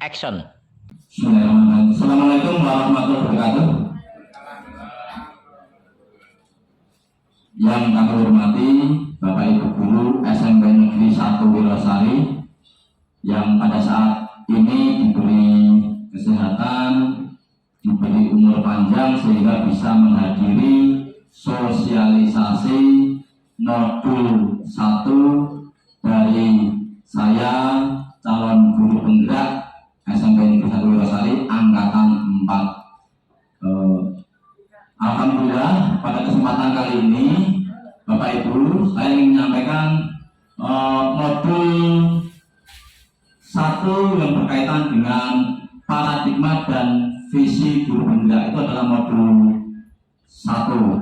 Action. Bismillahirrahmanirrahim. Assalamualaikum warahmatullahi wabarakatuh. Yang kami hormati Bapak Ibu Guru SMP Negeri 1 Wirosari yang pada saat ini diberi kesehatan, diberi umur panjang sehingga bisa menghadiri sosialisasi modul 1 dari saya, calon guru penggerak SMP Negeri 1 Wirosari angkatan 4. Alhamdulillah pada kesempatan kali ini Bapak Ibu, saya ingin menyampaikan modul 1 yang berkaitan dengan paradigma dan visi guru penggerak. Itu adalah modul 1.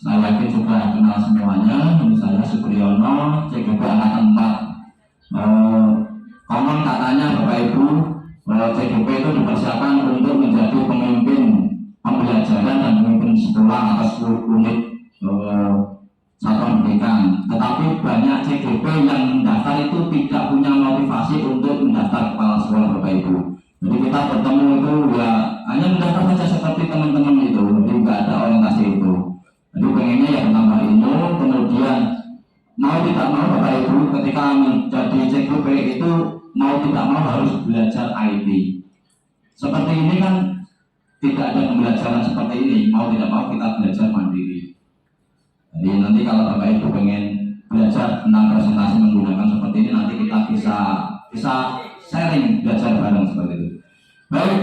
Saya yakin sudah kenal semuanya. Ini saya Supriyono, CGP angkatan 4. Konon katanya Bapak Ibu, CGP itu dipersiapkan untuk menjadi pemimpin pembelajaran dan pemimpin sekolah atas 10 unit satuan pendidikan. Tetapi banyak CGP yang mendaftar itu tidak punya motivasi untuk mendaftar kepala sekolah Bapak Ibu. Jadi kita bertemu itu ya hanya mendaftar saja seperti teman-teman itu, jadi nggak ada orientasi itu. Jadi pengennya ya bertambah ilmu, kemudian mau tidak mau Bapak Ibu ketika menjadi CGP itu mau tidak mau harus belajar IT. Seperti ini kan tidak ada pembelajaran seperti ini, mau tidak mau kita belajar mandiri. Jadi nanti kalau Bapak Ibu pengen belajar tentang presentasi menggunakan seperti ini, nanti kita bisa sharing belajar bareng seperti itu. Baik,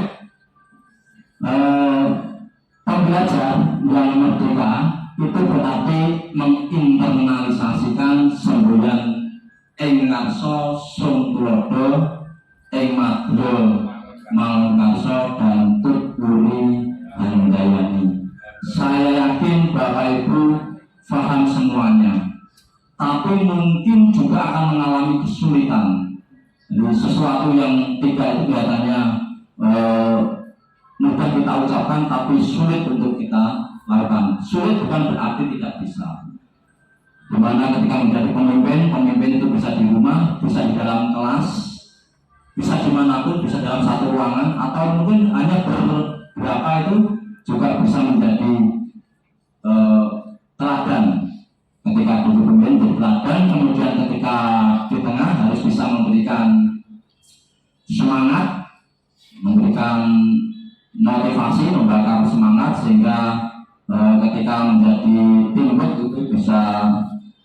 pembelajar yang merdeka itu berarti menginternalisasikan semboyan ing ngarsa sung tulodo ing madya mangkarsa dan tuturi handayani. Saya yakin Bapak Ibu paham semuanya, tapi mungkin juga akan mengalami kesulitan. Jadi sesuatu yang tidak itu kelihatannya mudah kita ucapkan tapi sulit untuk kita lakukan. Sulit bukan berarti tidak bisa. Dimana ketika menjadi pemimpin itu bisa di rumah, bisa di dalam kelas, bisa dimanapun, bisa dalam satu ruangan, atau mungkin hanya beberapa itu juga bisa menjadi teladan. Ketika duduk pemimpin jadi teladan, kemudian ketika di tengah harus bisa memberikan semangat, memberikan motivasi, membakar semangat sehingga ketika menjadi teamwork itu bisa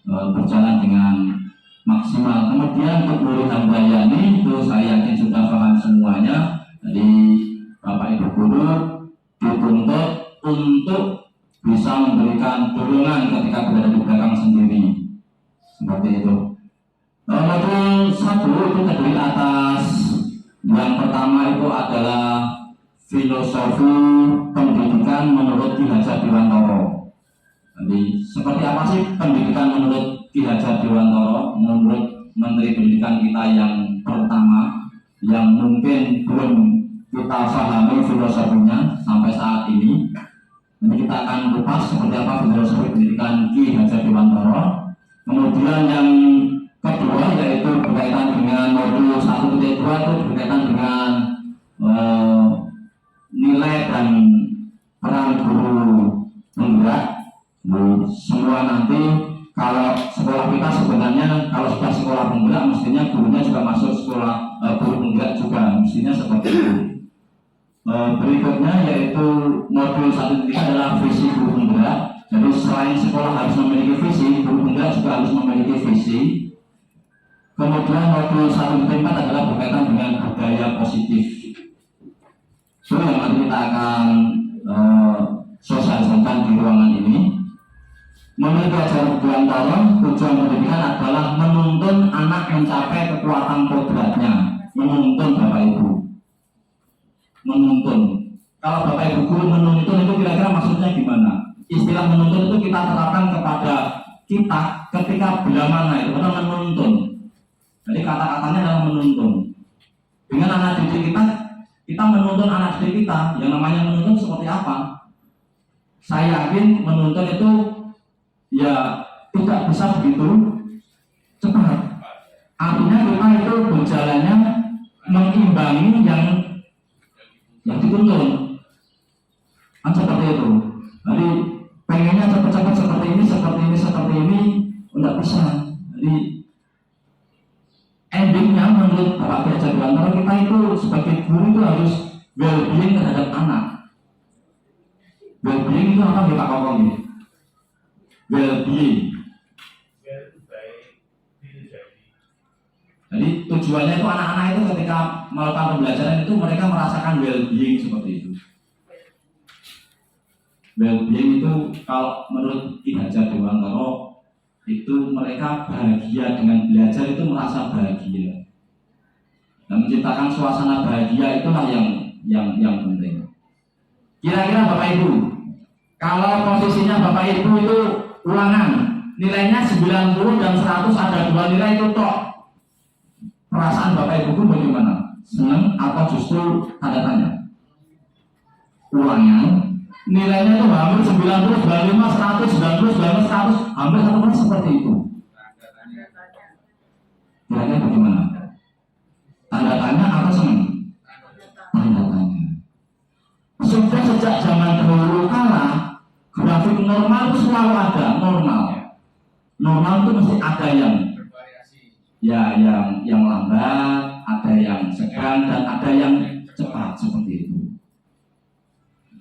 berjalan dengan maksimal. Kemudian untuk guru handayani itu saya yakin sudah paham semuanya. Jadi Bapak Ibu guru dituntut untuk bisa memberikan dorongan ketika berada di belakang sendiri. Seperti itu. Modul 1 itu terdiri atas yang pertama itu adalah filosofi pendidikan menurut Ki Hajar Dewantara. Jadi seperti apa sih pendidikan menurut Ki Hajar Dewantara, menurut Menteri Pendidikan kita yang pertama, yang mungkin belum kita pahami filosofinya sampai saat ini. Nanti kita akan kupas seperti apa filosofi pendidikan Ki Hajar Dewantara. Kemudian yang kedua yaitu berkaitan dengan modul 1.2 itu berkaitan dengan nilai dan peran guru penggerak. Semua nanti kalau sekolah kita sebenarnya kalau sudah sekolah penggerak mestinya gurunya juga masuk sekolah guru penggerak juga, mestinya seperti itu. Berikutnya yaitu modul 1 adalah visi guru penggerak. Jadi selain sekolah harus memiliki visi, guru penggerak juga harus memiliki visi. Kemudian modul 1.4 adalah berkaitan dengan budaya positif. So yang nanti kita akan sosialisasikan di ruangan ini. Menurut Ki Hajar Dewantara, tujuan pendidikan adalah menuntun anak mencapai kekuatan kodratnya. Menuntun Bapak Ibu. Menuntun. Kalau Bapak Ibu guru menuntun itu kira-kira maksudnya gimana? Istilah menuntun itu kita terapkan kepada kita ketika bila mana itu karena menuntun. Jadi kata-katanya adalah menuntun. Dengan anak didik kita menuntun anak didik kita. Yang namanya menuntun seperti apa? Saya yakin menuntun itu ya tidak bisa begitu cepat. Artinya kita itu berjalannya mengimbangi yang dituntun. Kan seperti itu. Jadi pengennya cepat-cepat seperti ini, enggak bisa. Jadi endingnya menurut Bapak Ki Hajar Dewantara, kita itu sebagai guru itu harus well-being terhadap anak. Well-being itu apa Pak Kokong ini? Well-being. Jadi tujuannya itu anak-anak itu ketika melakukan pembelajaran itu mereka merasakan well-being seperti itu. Well-being itu kalau menurut Ki Hajar Dewantara itu mereka bahagia dengan belajar, itu merasa bahagia dan menciptakan suasana bahagia, itulah yang penting. Kira-kira Bapak Ibu, kalau posisinya Bapak Ibu itu ulangan nilainya 90 dan 100, ada dua nilai itu tok, perasaan Bapak Ibu pun bagaimana? Senang atau justru tanda tanya? Ulangan nilainya itu hampir 90, 95, 100, 90, 90, 100, hampir satu persen seperti itu. Kira-kira bagaimana? Tanda tanya atau senang? Tanda tanya. Sudah sejak zaman dahulu kala, grafik normal itu selalu ada. Normal itu mesti ada yang lambat, ada yang sedang, dan ada yang cepat seperti itu.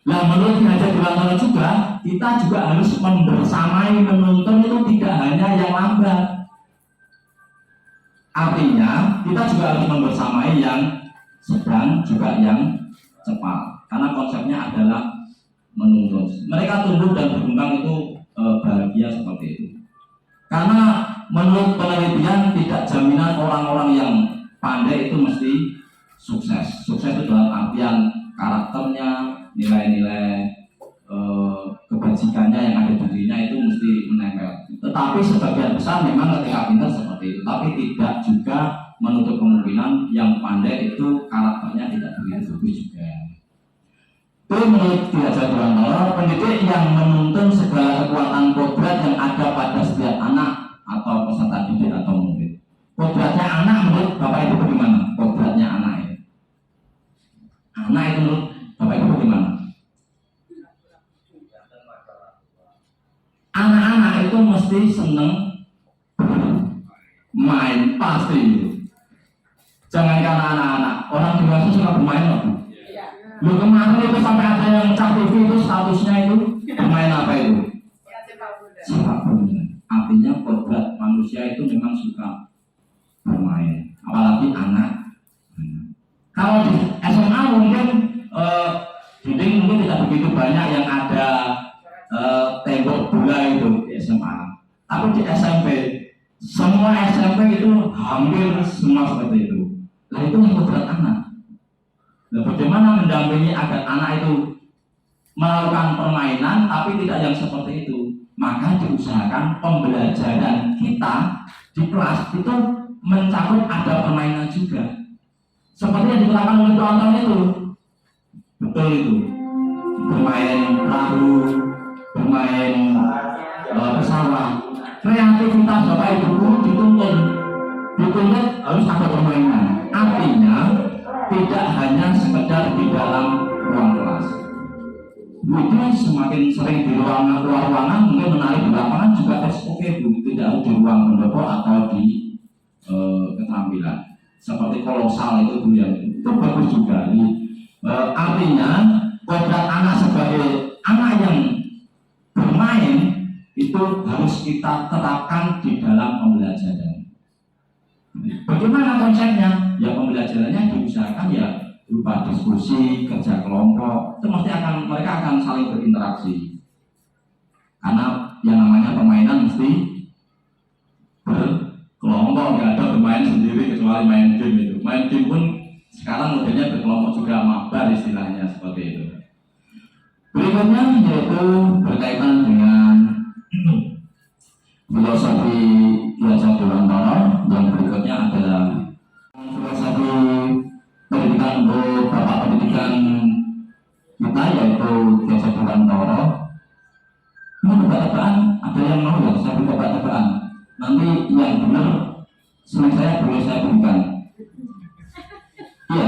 Nah, menurut Ki Hajar Dewantara juga, kita juga harus membersamai menuntun itu tidak hanya yang lambat. Artinya, kita juga harus membersamai yang sedang juga yang cepat. Karena konsepnya adalah menuntun. Mereka tumbuh dan berkembang itu bahagia seperti itu. Karena menurut penelitian tidak jaminan orang-orang yang pandai itu mesti sukses. Sukses itu dalam artian karakternya, nilai-nilai kebajikannya yang ada di dirinya itu mesti menempel. Tetapi sebagian besar memang ketika pintar seperti itu, tapi tidak juga menutup kemungkinan yang pandai itu karakternya tidak begitu bagus juga. Itu menurut Ki Hajar Dewantara, pendidik yang menuntun segala kekuatan kodrat yang ada pada setiap anak atau peserta didik atau murid. Kodratnya anak menurut Bapak itu bagaimana? Kodratnya anak itu. Anak itu menurut Bapak itu bagaimana? Anak-anak itu mesti seneng main, pasti. Jangan karena anak-anak, orang dewasa suka bermain loh. Lu kemarin itu sampai ada yang cap TV itu statusnya itu bermain apa itu? Sepak bola. Artinya kodrat manusia itu memang suka bermain, apalagi anak. Kalau di SMA mungkin dinding mungkin tidak begitu banyak yang ada tembok bola itu di SMA. Tapi di SMP, semua SMP itu hampir semua seperti itu. Nah itu yang kodrat anak. Nah, bagaimana mendampingi agar anak itu melakukan permainan tapi tidak yang seperti itu? Maka diusahakan pembelajaran kita di kelas itu mencakup ada permainan juga. Seperti yang diterapkan oleh contoh itu. Betul itu. Bermain perahu, bermain pesawat. Kreativitas Bapak Ibu dituntut harus ada permainan. Artinya tidak hanya sekedar di dalam ruang kelas. Itu semakin sering di ruangan luar ruangan, mungkin menarik di lapangan juga oke Bu, tidak harus di ruang pendopo atau di keterampilan. Seperti kolosal itu Bu yang itu bagus juga. Jadi, artinya kodrat anak sebagai anak yang bermain itu harus kita terapkan di dalam pembelajaran. Bagaimana konsepnya? Ya pembelajarannya diusahakan ya berupa diskusi, kerja kelompok. Itu mereka akan saling berinteraksi. Karena yang namanya permainan mesti berkelompok, nggak ada bermain sendiri kecuali main game itu. Main game pun sekarang modelnya berkelompok juga, mabar istilahnya seperti itu. Berikutnya yaitu berkaitan dengan filosofi Ki Hajar Dewantara. Yang berikutnya adalah filosofi pendidikan untuk bapak pendidikan kita yaitu Ki Hajar Dewantara. Ini tebak-tebakan, ada yang mau ya saya tebak-tebakan. Nanti yang benar snack saya boleh saya berikan. Iya,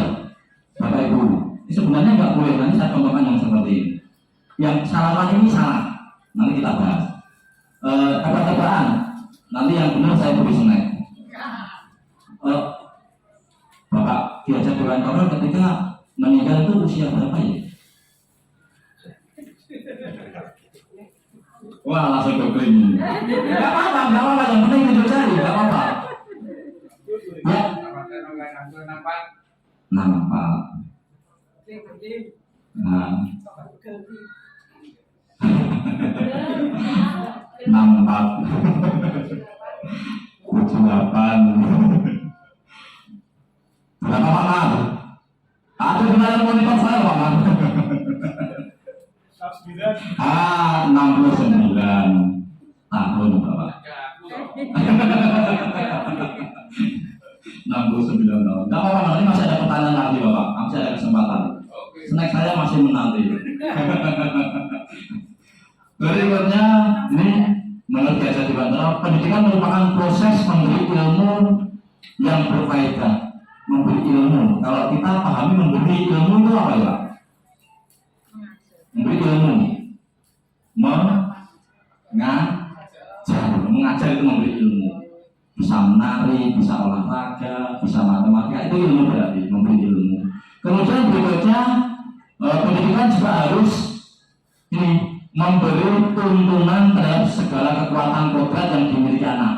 Bapak Ibu. Ini sebenarnya nggak boleh. Nanti saya contohkan yang seperti ini. Yang salaman ini salah. Nanti kita bahas. Tebak-tebakan. Nanti yang benar saya beri snack. Bapak diajak Dewan ketika meninggal itu usia berapa ya? Wah, langsung googling. Gak apa-apa, yang penting itu cari, gak apa-apa. Ya. Nampak. Nah. Nampak. 78. Berapa Pak? Ada di dalam monitor saya Pak. 69 tahun Bapak. 69 tahun. Gak apa-apa, nanti masih ada pertanyaan lagi Bapak. Masih ada kesempatan. Snack saya masih menanti. Berikutnya, ini menurut Gajah Dewantara, pendidikan merupakan proses memberi ilmu yang berfaedah. Memberi ilmu. Kalau kita pahami memberi ilmu itu apa ya? Memberi ilmu. Mengajar itu memberi ilmu. Bisa menari, bisa olahraga, bisa matematika, itu ilmu berarti memberi ilmu. Kemudian berikutnya pendidikan juga harus ini memberi tuntunan terhadap segala kekuatan kodrat yang dimiliki anak,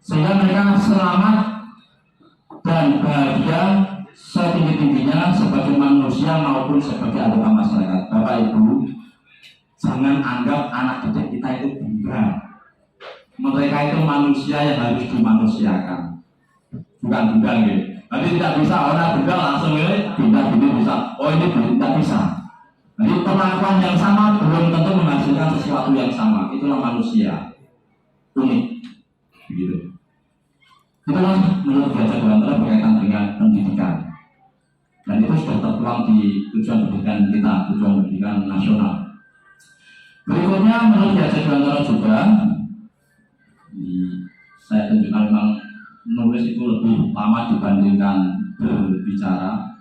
sehingga mereka selamat dan bahagia setinggi-tingginya sebagai manusia maupun sebagai anggota masyarakat. Bapak Ibu, jangan anggap anak didik kita itu bunda. Mereka itu manusia yang harus dimanusiakan, bukan bunda gitu. Nanti tidak bisa orang bunda langsung ini bunda gini bisa. Oh ini tidak bisa. Jadi perlakuan yang sama belum tentu menghasilkan sesuatu yang sama. Itulah manusia unik, begitu. Itulah menurut Gajah Dewantara berkaitan dengan pendidikan. Dan itu sudah tertuang di tujuan pendidikan kita, tujuan pendidikan nasional. Berikutnya menurut Gajah Dewantara juga, saya tunjukkan memang nulis itu lebih lama dibandingkan berbicara.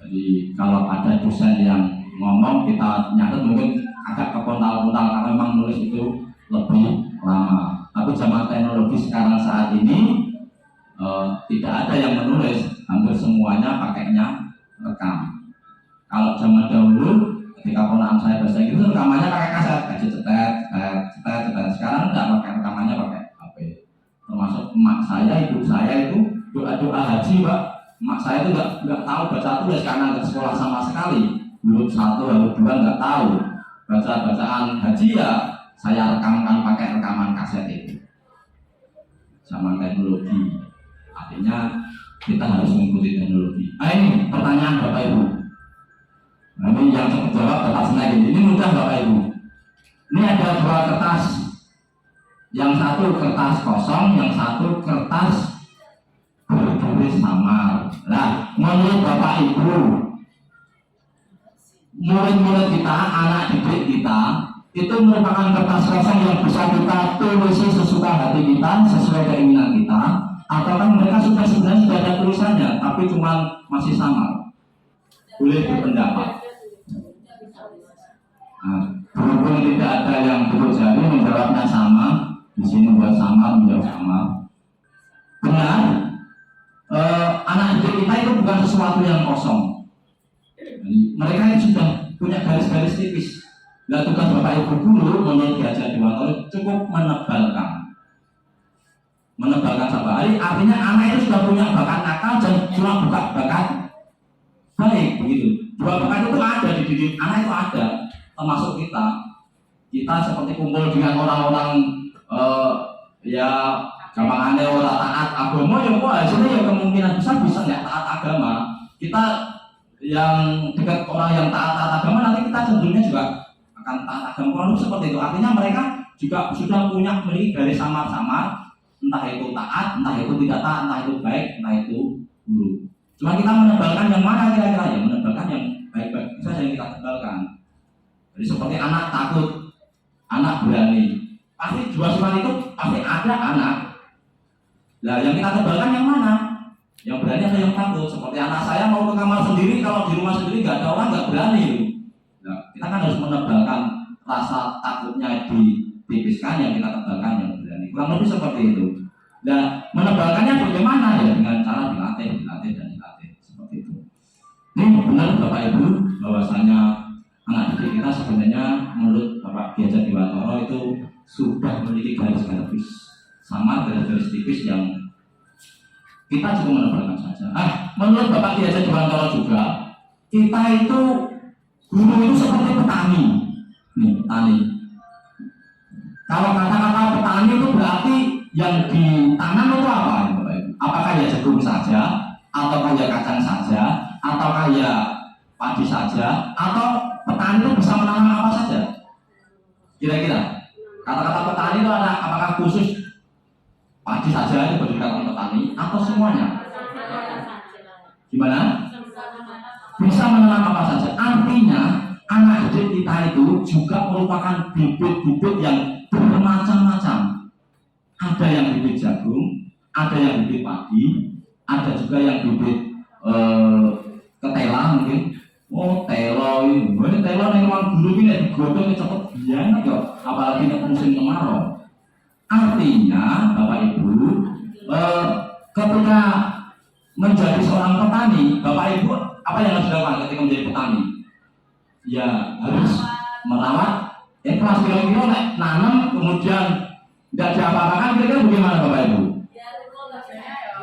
Jadi kalau ada dosen yang ngomong kita nyatet mungkin agak kepontal-pontal karena memang nulis itu lebih lama. Tapi zaman teknologi sekarang saat ini tidak ada yang menulis, hampir semuanya pakainya rekam. Kalau zaman dahulu ketika ponakan saya bahasa Inggris rekamannya pakai kaset, cetet. Sekarang tidak pakai rekamannya pakai HP. Termasuk emak saya, ibu saya itu doa haji Pak. Emak saya itu nggak tahu baca tulis karena nggak sekolah sama sekali. Huruf 1, huruf 2 nggak tahu. Bacaan haji ya saya rekamkan pakai rekaman kaset itu. Zaman teknologi. Artinya kita harus mengikuti teknologi. Ini pertanyaan Bapak Ibu. Ini yang cepat jawab kertas naik. Ini mudah Bapak Ibu. Ini ada 2 kertas. Yang satu kertas kosong, yang satu kertas bertulis samar. Nah, menurut Bapak Ibu, murid-murid kita, anak didik kita, itu merupakan kertas kosong yang bisa kita tulisi sesuka hati kita, sesuai keinginan kita, atau kan mereka sebenarnya sudah ada tulisannya, tapi cuma masih samar. Boleh berpendapat. Nah, berhubung tidak ada yang bentuk jari menjawabnya sama, di sini buat samar, menjawab samar. Benar, anak didik kita itu bukan sesuatu yang kosong. Jadi, mereka itu sudah punya garis-garis tipis. Dan tugas Bapak Ibu guru menurut Gajah Dewantara cukup menebalkan sabar. Artinya anak itu sudah punya bakat nakal dan cuma bakat baik begitu. 2 bakat itu ada di diri anak itu ada, termasuk kita. Kita seperti kumpul dengan orang-orang ya gampangannya orang taat agama ya kok hasilnya ya kemungkinan besar bisa nggak taat agama. Kita yang dekat orang yang taat agama nanti kita cenderungnya juga akan taat agama kurang seperti itu. Artinya mereka juga sudah punya memiliki garis samar-samar, entah itu taat, entah itu tidak taat, entah itu baik, entah itu buruk. Cuma kita menebalkan yang mana kira-kira ya, menebalkan yang baik-baik saja yang kita tebalkan. Jadi seperti anak takut, anak berani. Pasti 2 sifat itu pasti ada anak Nah, yang kita tebalkan yang mana? Yang berani atau yang takut? Seperti anak saya mau ke kamar sendiri, kalau di rumah sendiri nggak ada orang nggak berani. Nah, kita kan harus menebalkan rasa takutnya ditipiskan, yang kita tebalkan yang berani. Kurang lebih seperti itu. Dan menebalkannya bagaimana ya? Dengan cara dilatih dan dilatih seperti itu. Ini benar Bapak Ibu bahwasanya anak didik kita sebenarnya menurut Bapak Ki Hajar Dewantara itu sudah memiliki garis-garis samar, garis-garis tipis yang kita cuma menebalkan saja. Menurut Bapak Ki Hajar Dewantara juga, kita itu guru itu seperti petani. Nih, petani. Kalau kata-kata petani itu berarti yang ditanam itu apa? Apakah ya jagung saja, atau ya kacang saja, atau ya padi saja, atau petani itu bisa menanam apa saja? Kira-kira kata-kata petani itu ada apakah khusus padi saja itu berdikatan petani atau semuanya? Gimana? Bisa menanam apa saja. Artinya anak didik kita itu juga merupakan bibit-bibit yang bermacam-macam. Ada yang bibit jagung, ada yang bibit padi, ada juga yang bibit ketela mungkin. Oh telo ini telo yang ruang guru ini digodong cepet biar ya, apalagi di musim kemarau. Artinya Bapak Ibu ketika menjadi seorang petani, Bapak Ibu apa yang harus dilakukan ketika menjadi petani? Ya harus merawat. Kelas kira-kira nanam kemudian tidak diapa-apakan, kira-kira bagaimana Bapak Ibu?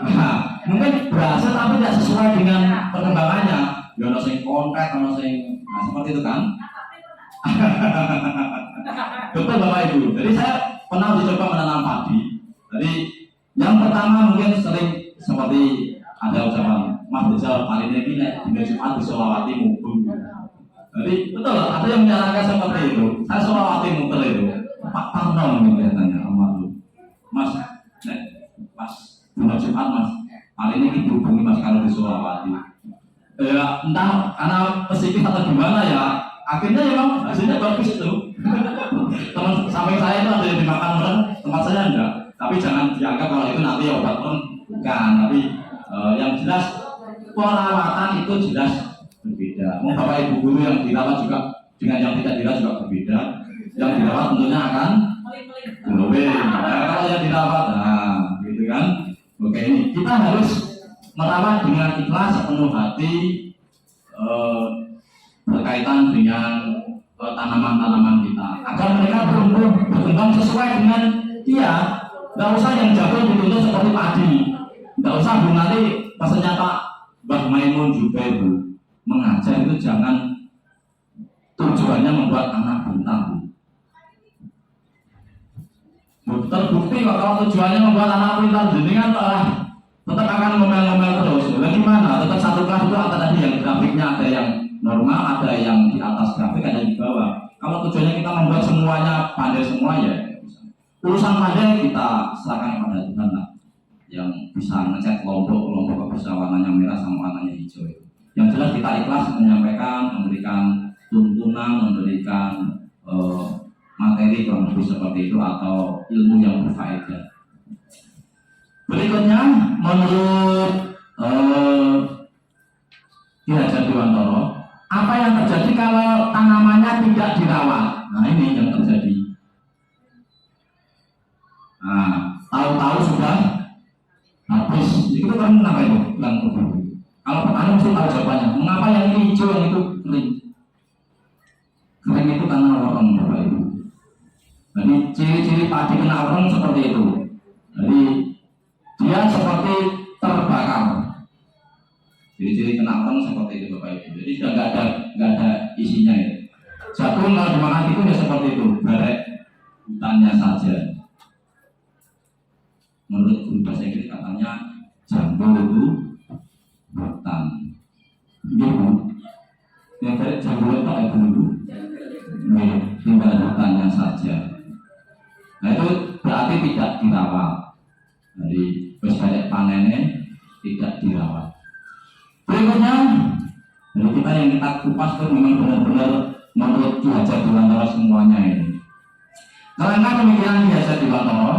Nah, mungkin berhasil tapi tidak sesuai dengan perkembangannya. Ya ono sing kontak, ono sing seperti itu kan? Betul Bapak Ibu. Jadi saya pernah dicoba menanam padi. Jadi yang pertama mungkin sering seperti ada ucapan Mas Rizal paling ini di Jumat di Solawati mubung. Jadi betul ada yang menyarankan seperti itu. Saya Solawati muter itu. Pak Tarno mungkin kelihatannya almarhum. Mas, Mas Jumat Mas. Kali ini dihubungi Mas kalau di Solawati. Ya entah karena pesimis atau gimana ya. Akhirnya ya memang hasilnya bagus itu. Teman samping saya itu ada yang dimakan meren, tempat saya enggak. Tapi jangan dianggap kalau itu nanti obat meren, bukan. Tapi yang jelas perawatan itu jelas berbeda. Mau Bapak Ibu guru yang dirawat juga dengan yang tidak dirawat juga berbeda. Yang dirawat tentunya akan lebih. Kalau yang dirawat, gitu kan. Oke, ini kita harus merawat dengan ikhlas sepenuh hati berkaitan dengan tanaman-tanaman kita agar mereka tumbuh berkembang sesuai dengan dia. Tidak usah yang jago dituntut seperti padi. Tidak usah Bu nanti pesannya Pak Mbah Maimun juga Bu mengajar itu jangan tujuannya membuat anak buta Bu. Terbukti kok kalau tujuannya membuat anak pintar jenengan tetap akan ngomel-ngomel terus. Lalu gimana? Tetap satu kelas itu ada tadi yang grafiknya ada yang normal, ada yang di atas grafik, ada di bawah. Kalau tujuannya kita membuat semuanya pandai semua ya urusan pandai kita serahkan kepada Tuhan lah, yang bisa ngecek kelompok bisa warnanya merah sama warnanya hijau itu. Yang jelas kita ikhlas menyampaikan, memberikan tuntunan, memberikan materi kurang lebih seperti itu atau ilmu yang berfaedah. Berikutnya menurut Ki Hajar Dewantara, apa yang terjadi kalau tanamannya tidak dirawat? Nah ini yang terjadi. Nah, tahu-tahu sudah habis. Itu kan kenapa itu? Kalau petani mesti tahu jawabannya. Mengapa yang ini hijau, yang itu kering? Kering itu karena orang Bapak Ibu. Jadi ciri-ciri padi kena orang seperti itu. Jadi dia seperti terbakar. Ciri-ciri kena orang seperti itu Bapak Ibu. Jadi sudah nggak ada isinya ya. Jagung kalau dimakan itu ya seperti itu, barek hutannya saja. Menurut guru bahasa Inggris katanya jambu itu hutan. Gitu. Yang barek jambu itu kayak dulu. Tinggal hutannya saja. Nah itu berarti tidak dirawat. Jadi banyak panennya tidak dirawat. Berikutnya, dari kita yang kita kupas itu memang benar-benar menurut Ki Hajar Dewantara semuanya ini. Karena pemikiran Ki Hajar Dewantara,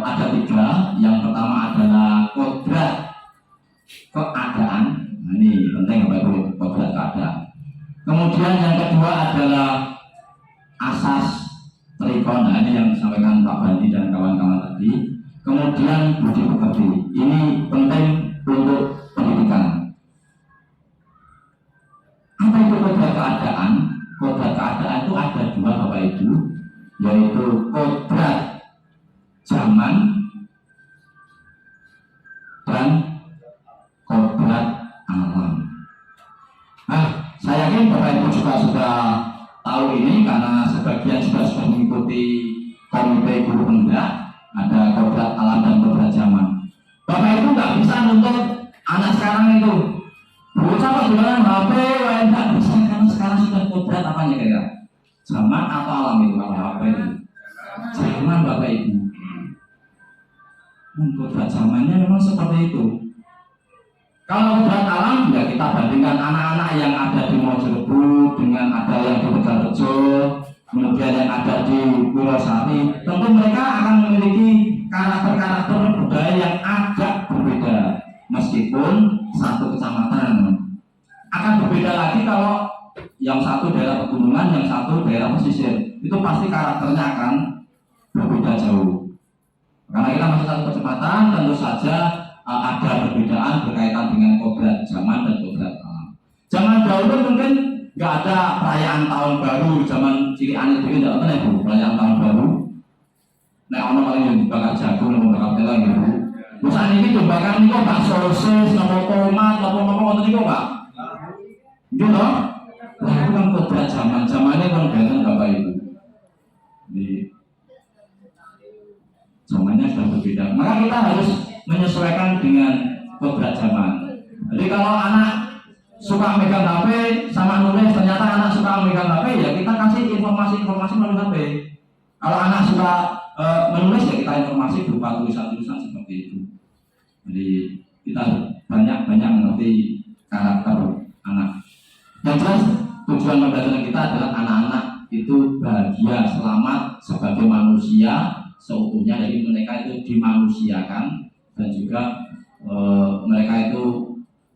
ada tiga. Yang pertama adalah kodrat keadaan. Nah, ini penting Bapak Ibu, kodrat keadaan. Kemudian yang kedua adalah asas trikon. Nah, ini yang disampaikan Pak Bandi dan kawan-kawan tadi. Kemudian budi pekerti. Ini penting untuk pendidikan. Apa itu kodrat keadaan? Kodrat keadaan itu ada dua Bapak Ibu, yaitu kodrat zaman dan kodrat alam. Nah, saya yakin Bapak Ibu juga sudah tahu ini karena sebagian sudah mengikuti komite guru pendak. Ada kodrat alam dan kodrat zaman. Bapak Ibu nggak bisa nuntut anak sekarang itu bocah kok jualan HP, nggak bisa karena sekarang sudah kodrat apanya kira? Zaman atau alam itu kalau HP itu? Zaman Bapak Ibu. Kodrat zamannya memang seperti itu. Kalau kodrat alam ya kita bandingkan anak-anak yang ada di Mojokerto dengan ada yang di Tegalrejo, kemudian yang ada di Purwosari, tentu mereka akan memiliki karakter-karakter budaya yang agak berbeda, meskipun satu kecamatan. Akan berbeda lagi kalau yang satu daerah pegunungan, yang satu daerah pesisir, itu pasti karakternya akan berbeda jauh. Karena kita masih satu kecamatan, tentu saja ada perbedaan berkaitan dengan kodrat zaman dan kodrat alam. Zaman dahulu mungkin nggak ada perayaan tahun baru, zaman cilian itu tidak pernah Bu perayaan tahun baru. Nah, orang paling yang dibakar jagung, yang bakar telur gitu. Terus ini dibakar nih kok bakso sosis, nopo tomat, nopo ngoten niku Pak. Gitu loh. Nah, itu kan kodrat zamannya kan beda Bapak Ibu. Di zamannya sudah berbeda. Maka kita harus menyesuaikan dengan kodrat zaman. Jadi kalau anak suka megang HP sama nulis, ternyata anak suka megang HP, ya kita kasih informasi melalui HP. Kalau anak suka menulis, ya kita informasi berupa tulisan-tulisan seperti itu. Jadi kita banyak mengerti karakter anak. Yang jelas tujuan pembelajaran kita adalah anak-anak itu bahagia, selamat sebagai manusia seutuhnya. Jadi mereka itu dimanusiakan dan juga mereka itu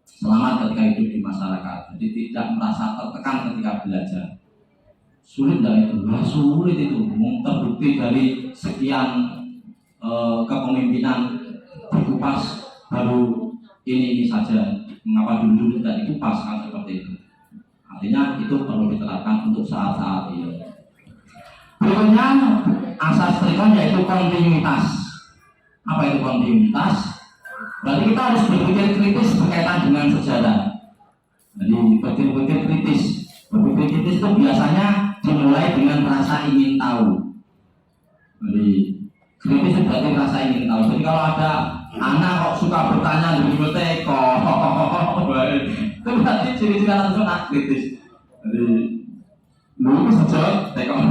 selamat ketika hidup di masyarakat. Jadi tidak merasa tertekan ketika belajar. Sulit tidak itu? Nah, sulit itu. Terbukti dari sekian kepemimpinan dikupas baru ini saja. Mengapa dulu tidak dikupas kan seperti itu? Artinya itu perlu diterapkan untuk saat-saat ini. Berikutnya asas trikon yaitu kontinuitas. Apa itu kontinuitas? Berarti kita harus berpikir kritis berkaitan dengan sejarah. Jadi berpikir kritis. Berpikir kritis itu biasanya dimulai dengan rasa ingin tahu. Jadi kritis itu berarti rasa ingin tahu. Jadi kalau ada anak kok suka bertanya di bibliotek, itu berarti ciri-ciri anak itu anak kritis. Jadi lu sejak tekon.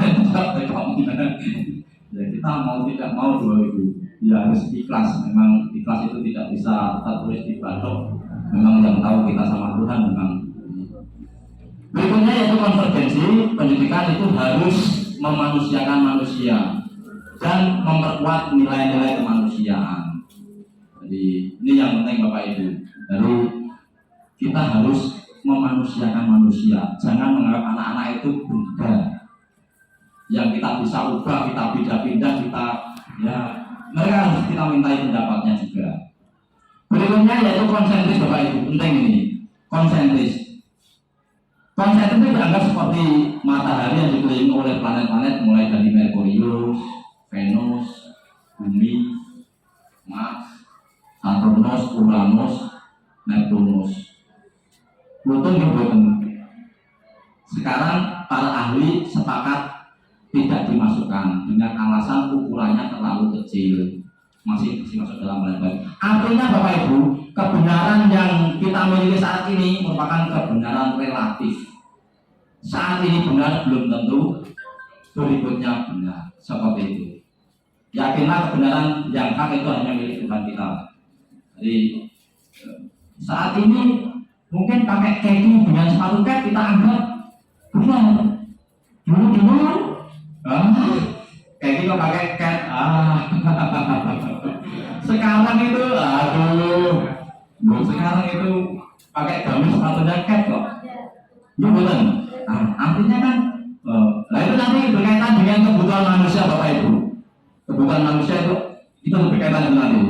Ya kita mau tidak mau itu ya harus ikhlas. Memang ikhlas itu tidak bisa tertulis di batok. Memang yang tahu kita sama Tuhan memang. Berikutnya yaitu konvergensi. Pendidikan itu harus memanusiakan manusia dan memperkuat nilai-nilai kemanusiaan. Jadi ini yang penting Bapak Ibu. Jadi kita harus memanusiakan manusia. Jangan menganggap anak-anak itu benda yang kita bisa ubah, kita pindah-pindah, kita ya mereka harus kita mintai pendapatnya juga. Berikutnya yaitu konsentris Bapak Ibu. Penting ini konsentris. Konsentris itu dianggap seperti matahari yang dikelilingi oleh planet-planet mulai dari Merkurius, Venus, Bumi, Mars, Saturnus, Uranus, Neptunus, Pluton dibutuhkan. Sekarang para ahli sepakat tidak dimasukkan dengan alasan ukurannya terlalu kecil, masih masuk dalam level. Artinya Bapak Ibu, kebenaran yang kita miliki saat ini merupakan kebenaran relatif. Saat ini benar belum tentu berikutnya benar, seperti itu. Yakinlah kebenaran yang hak itu hanya milik Tuhan kita. Jadi saat ini mungkin pakai kaki dengan sepatu kaki kita anggap benar. Dulu kayak gitu pakai cat sekarang itu, aduh, bu sekarang itu pakai gamis sepatunya cat kok. Ya betul. Nah, artinya kan, nah itu nanti berkaitan dengan kebutuhan manusia Bapak Ibu. Kebutuhan manusia itu berkaitan dengan nanti.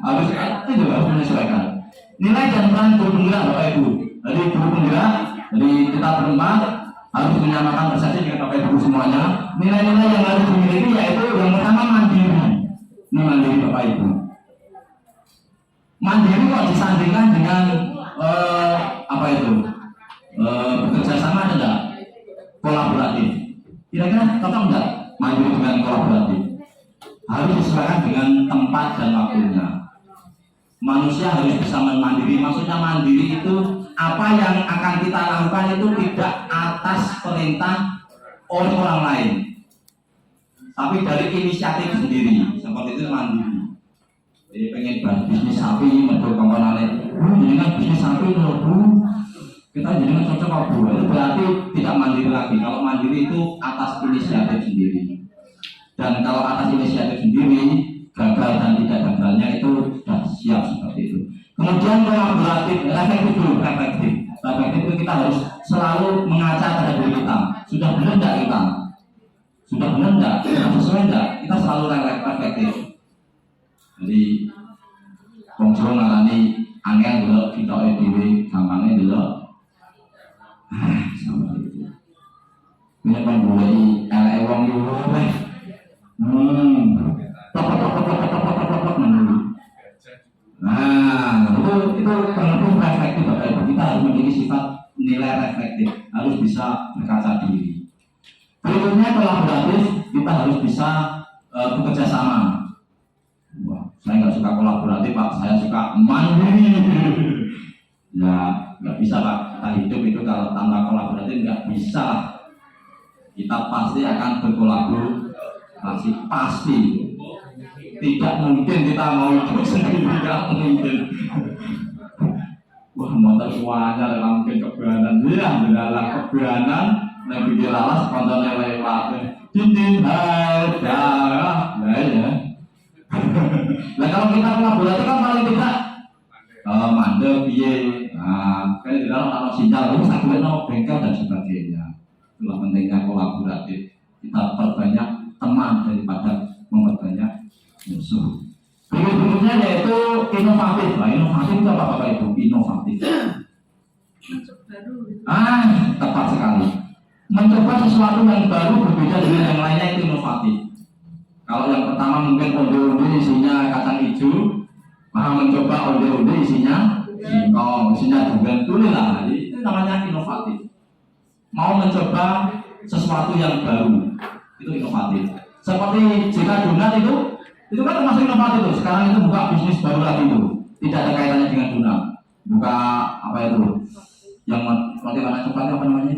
Harus itu harus menyesuaikan. Nilai dan peran guru penggerak Bapak Ibu. Jadi guru penggerak, jadi kita berempat harus menyamakan persepsi dengan Bapak Ibu semuanya. Nilai-nilai yang harus dimiliki yaitu yang pertama mandiri. Ini mandiri Bapak Ibu. Mandiri kok disandingkan dengan apa itu? Bekerja sama ada enggak? Kolaboratif. Kira-kira cocok enggak mandiri dengan kolaboratif? Harus disesuaikan dengan tempat dan waktunya. Manusia harus bisa mandiri. Maksudnya mandiri itu apa yang akan kita lakukan itu tidak atas perintah oleh orang lain, tapi dari inisiatif sendiri. Seperti itu mandiri. Jadi pengen bisnis sapi, menurut komponennya, jadi kan bisnis sapi menurut kita jadi kan cocok apa? Itu berarti tidak mandiri lagi. Kalau mandiri itu atas inisiatif sendiri. Dan kalau atas inisiatif sendiri, gagal dan tidak gagalnya itu sudah siap seperti itu. Kemudian kolaboratif, reflektif dulu, reflektif. Reflektif itu kita harus selalu mengaca pada diri kita. Sudah benar tidak kita? Sudah benar tidak? Sudah sesuai tidak? Kita selalu reflektif. Jadi, Bongso ngarani angin dulu, kita edw, gampangnya dulu. Sama itu. Ini kan boleh elewang dulu, Nah, itu penuh reflektif Bapak Ibu. Kita harus memiliki sifat nilai reflektif, harus bisa berkaca diri. Berikutnya kolaboratif, kita harus bisa bekerja sama. Wah, saya nggak suka kolaboratif Pak, saya suka mandiri. Ya, nggak bisa Pak. Kita hidup itu kalau tanpa kolaboratif nggak bisa. Kita pasti akan berkolaborasi, pasti. Tidak mungkin kita mau hidup sendiri, tidak mungkin. Wah, motor semuanya dalam mungkin kebenaran, ya, dalam kebenaran, lebih dilalas kontennya lewat. Titik darah, ya. Nah kalau kita kolaborasi kan paling tidak mandek, piye, kayak di dalam kalau sinyal itu sakit bengkel dan sebagainya. Itulah pentingnya kolaboratif. Kita perbanyak teman daripada memperbanyak musuh. Berikutnya yaitu inovatif. Nah, inovatif itu apa Bapak Ibu? Inovatif. Tepat sekali. Mencoba sesuatu yang baru berbeda dengan yang lainnya itu inovatif. Kalau yang pertama mungkin onde-onde isinya kacang hijau, mencoba onde-onde isinya singkong, isinya durian, lah. Itu namanya inovatif. Mau mencoba sesuatu yang baru, itu inovatif. Seperti jika donat itu kan termasuk inovatif tuh. Sekarang itu buka bisnis baru lagi itu, tidak ada kaitannya dengan donat. Buka apa itu? Yang roti mana cepat apa namanya?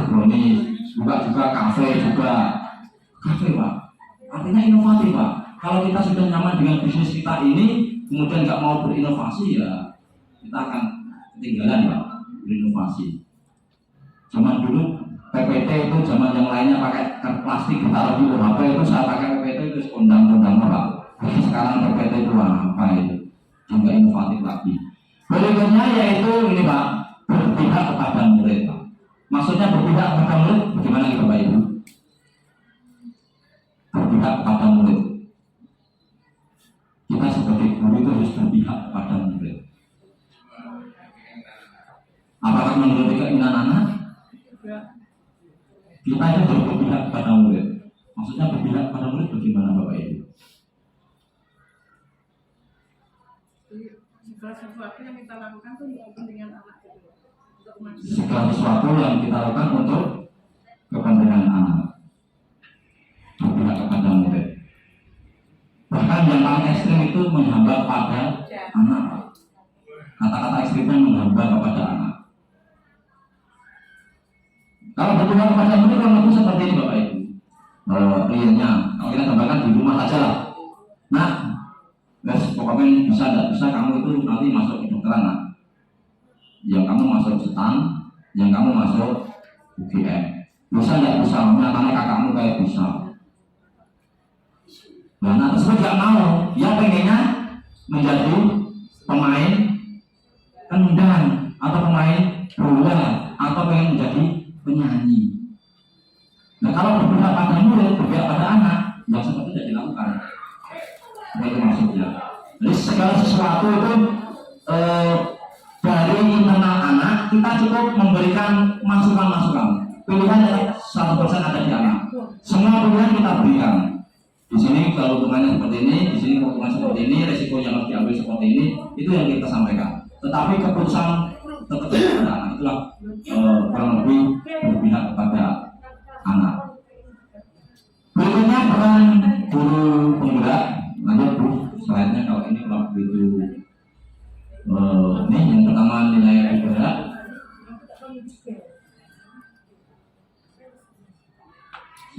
Brownies. Buka juga kafe juga. Kafe Pak. Artinya inovatif Pak. Kalau kita sudah nyaman dengan bisnis kita ini, kemudian nggak mau berinovasi ya, kita akan ketinggalan Pak berinovasi. Zaman dulu PPT itu zaman yang lainnya pakai plastik ditaruh di HP itu saya pakai PPT itu kondang-kondang Pak. Sekarang PPT itu apa itu? Juga inovatif lagi. Berikutnya yaitu ini Pak, berpihak kepada murid Pak. Maksudnya berpihak kepada murid bagaimana nih Bapak Ibu? Berpihak kepada murid. Kita sebagai guru itu harus berpihak kepada murid. Apakah menurut keinginan anak? Kita itu harus berpihak kepada murid. Maksudnya berpihak kepada murid bagaimana Bapak Ibu? Segala sesuatu yang kita lakukan itu untuk kepentingan anak itu. Segala sesuatu yang kita lakukan untuk kepentingan anak. Berpihak kepada murid. Bahkan yang paling ekstrim itu menghamba pada anak. Kata-kata ekstrimnya menghamba kepada anak. Kalau berpihak kepada murid kan itu seperti ini Bapak Ibu. Realnya, kalau kita tambahkan di rumah saja lah. Nah, guys, pokoknya bisa tidak bisa kamu itu nanti masuk kedokteran nah. Yang kamu masuk setan, yang kamu masuk UGM. Bisa tidak bisa, nyatanya kakakmu kayak bisa. Nah, anak tersebut nggak mau, dia pengennya menjadi pemain kendang atau pemain bola atau pengen menjadi penyanyi. Nah, kalau berpihak pada murid, berpihak pada anak, yang seperti tidak dilakukan. Itu maksudnya. Jadi segala sesuatu itu dari internal anak kita cukup memberikan masukan-masukan. Pilihan yang 100% ada di anak. Semua pilihan kita berikan. Di sini kalau keuntungannya seperti ini, di sini keuntungan seperti ini, resiko yang harus diambil seperti ini, itu yang kita sampaikan. Tetapi keputusan tetap pada anak. Itulah kurang lebih berpihak kepada anak. Berikutnya peran guru penggerak. Lanjut Bu, slide-nya kalau ini kurang begitu. Ini yang pertama nilai penggerak.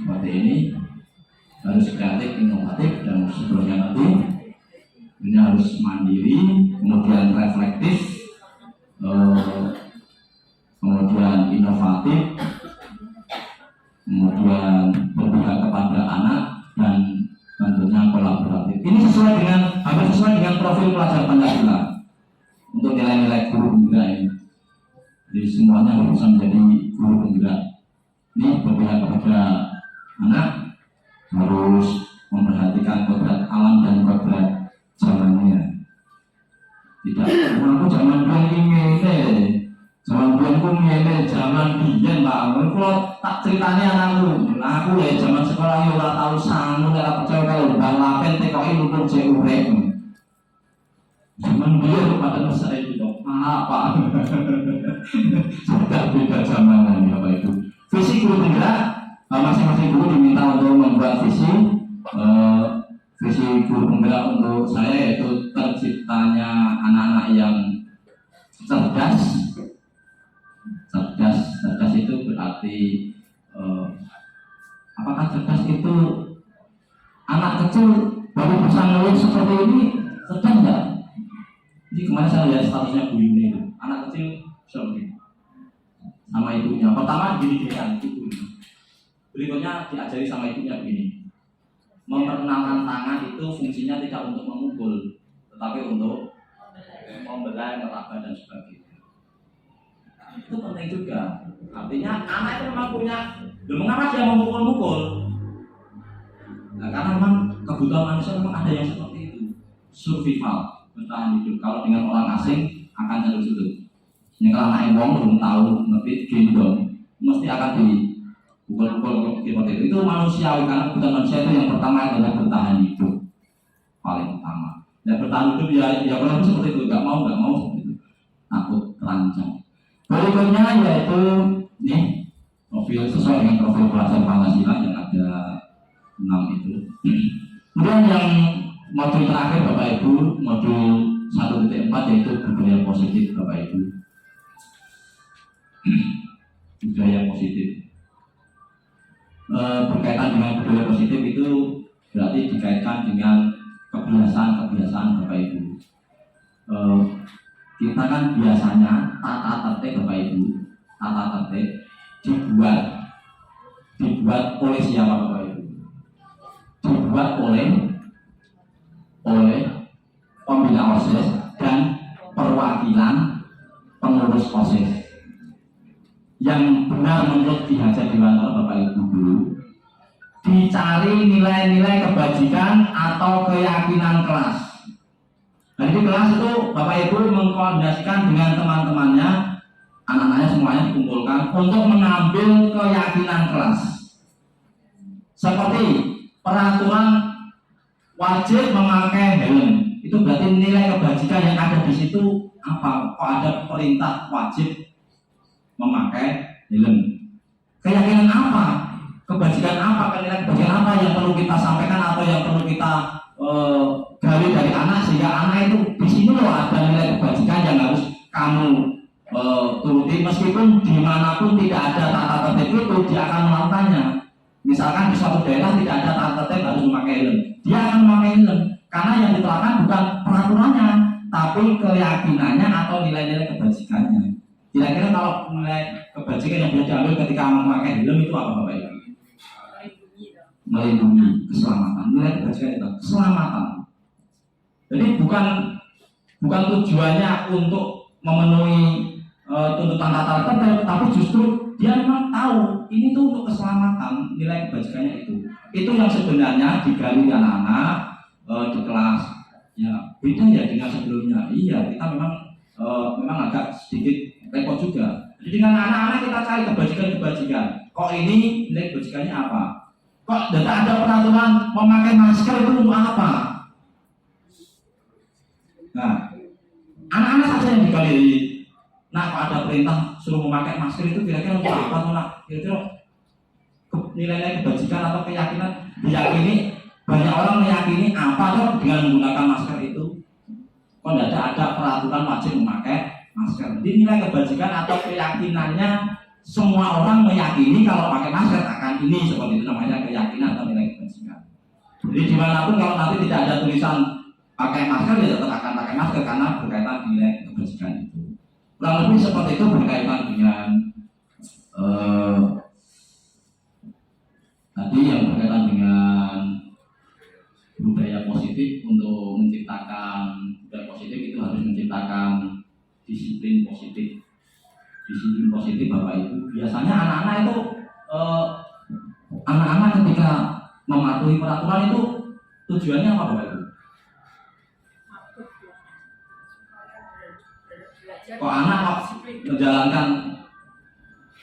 Seperti ini, harus kreatif, inovatif, dan seterusnya nanti. Ini harus mandiri, kemudian reflektif, kemudian inovatif, kemudian berpihak kepada anak, dan tentunya kolaboratif. Ini hampir sesuai dengan profil pelajar Pancasila untuk nilai-nilai guru penggerak ini. Jadi semuanya harus menjadi guru penggerak. Ini berpihak kepada anak, harus memperhatikan kodrat alam dan kodrat zamannya. Tidak, aku zaman zaman biyen Pak. Kalau tak ceritanya anakku, aku ya zaman sekolah yo ora tau sangu, ora percaya kalau bang lapen tekoki lumpur cek urip. Zaman biyen pada masa itu dong. Apa? Sudah beda zaman ya Bapak Ibu. Visi guru penggerak, masing-masing guru diminta untuk membuat visi guru penggerak untuk saya yaitu terciptanya anak-anak yang cerdas. Cerdas itu berarti apakah cerdas itu anak kecil baru bisa nulis seperti ini cerdas enggak? Jadi kemarin saya lihat statusnya Bu Yuni itu anak kecil seperti sama ibunya. Pertama gini-ginian ibunya. Berikutnya diajari sama ibunya begini. Memperkenalkan tangan itu fungsinya tidak untuk memukul, tetapi untuk membelai, meraba dan sebagainya. Itu penting juga. Artinya anak itu memang punya. Mengapa dia memukul-mukul? Nah, karena memang kebutuhan manusia memang ada yang seperti itu. Survival, bertahan hidup. Kalau dengan orang asing akan cenderung sudut. Ini kalau anak wong belum tahu ngerti gendong, mesti akan dipukul-pukul seperti itu. Itu manusiawi karena kebutuhan manusia itu yang pertama adalah bertahan hidup paling utama. Dan bertahan hidup ya kalau seperti itu nggak mau seperti itu. Takut terancam. Berikutnya yaitu nih profil sesuai dengan profil pelajar Pancasila yang ada 6 itu. Kemudian yang modul terakhir Bapak Ibu, modul 1.4 yaitu budaya positif Bapak Ibu. Budaya positif berkaitan dengan budaya positif itu berarti dikaitkan dengan kebiasaan Bapak Ibu. Kita kan biasanya tata tertib Bapak Ibu, tata tertib dibuat oleh siapa Bapak Ibu? Dibuat oleh pembina OSIS dan perwakilan pengurus OSIS. Yang benar menurut Ki Hajar Dewantara Bapak Ibu dulu, dicari nilai-nilai kebajikan atau keyakinan kelas. Nah, di kelas itu Bapak Ibu mengkoordinasikan dengan teman-temannya, anak-anaknya semuanya dikumpulkan untuk mengambil keyakinan kelas. Seperti peraturan wajib memakai helm, itu berarti nilai kebajikan yang ada di situ apa? Kok ada perintah wajib memakai helm? Keyakinan apa? Kebajikan apa? Nilai kebajikan apa yang perlu kita sampaikan atau yang perlu kita gali dari anak sehingga anak itu di sini loh ada nilai kebajikan yang harus kamu turuti meskipun dimanapun tidak ada tata tertib itu dia akan melakukannya. Misalkan di suatu daerah tidak ada tata tertib harus memakai helm, dia akan memakai helm karena yang diterapkan bukan peraturannya tapi keyakinannya atau nilai-nilai kebajikannya. Kira-kira kalau nilai kebajikan yang bisa diambil ketika memakai helm itu apa Bapak Ibu? melindungi keselamatan. Nilai kebajikan itu keselamatan. Jadi bukan tujuannya untuk memenuhi tuntutan tata tertib, tapi justru dia memang tahu ini tuh untuk keselamatan. Nilai kebajikannya itu yang sebenarnya digali anak-anak di kelas. Ya beda ya dengan sebelumnya. Iya, kita memang agak sedikit repot juga. Jadi dengan anak-anak kita cari kebajikan. Kok ini nilai kebajikannya apa? Kok tidak ada peraturan memakai masker itu untuk apa? Nah, anak-anak saja yang digali. Nah, kalau ada perintah suruh memakai masker itu kira-kira untuk apa tuh nak? Kira-kira nilai kebajikan atau keyakinan diyakini, banyak orang meyakini apa tuh dengan menggunakan masker itu? Kok tidak ada peraturan wajib memakai masker? Jadi nilai kebajikan atau keyakinannya semua orang meyakini kalau pakai masker akan ini, seperti itu namanya keyakinan atau nilai kebajikan. Jadi dimanapun kalau nanti tidak ada tulisan pakai masker ya tetap akan pakai masker karena berkaitan dengan nilai kebajikan itu. Kurang lebih seperti itu berkaitan dengan tadi yang berkaitan dengan budaya positif. Untuk menciptakan budaya positif itu harus menciptakan disiplin positif. Disiplin positif Bapak Ibu. Biasanya anak-anak itu anak-anak ketika mematuhi peraturan itu tujuannya apa Bapak Ibu? Kok anak kok menjalankan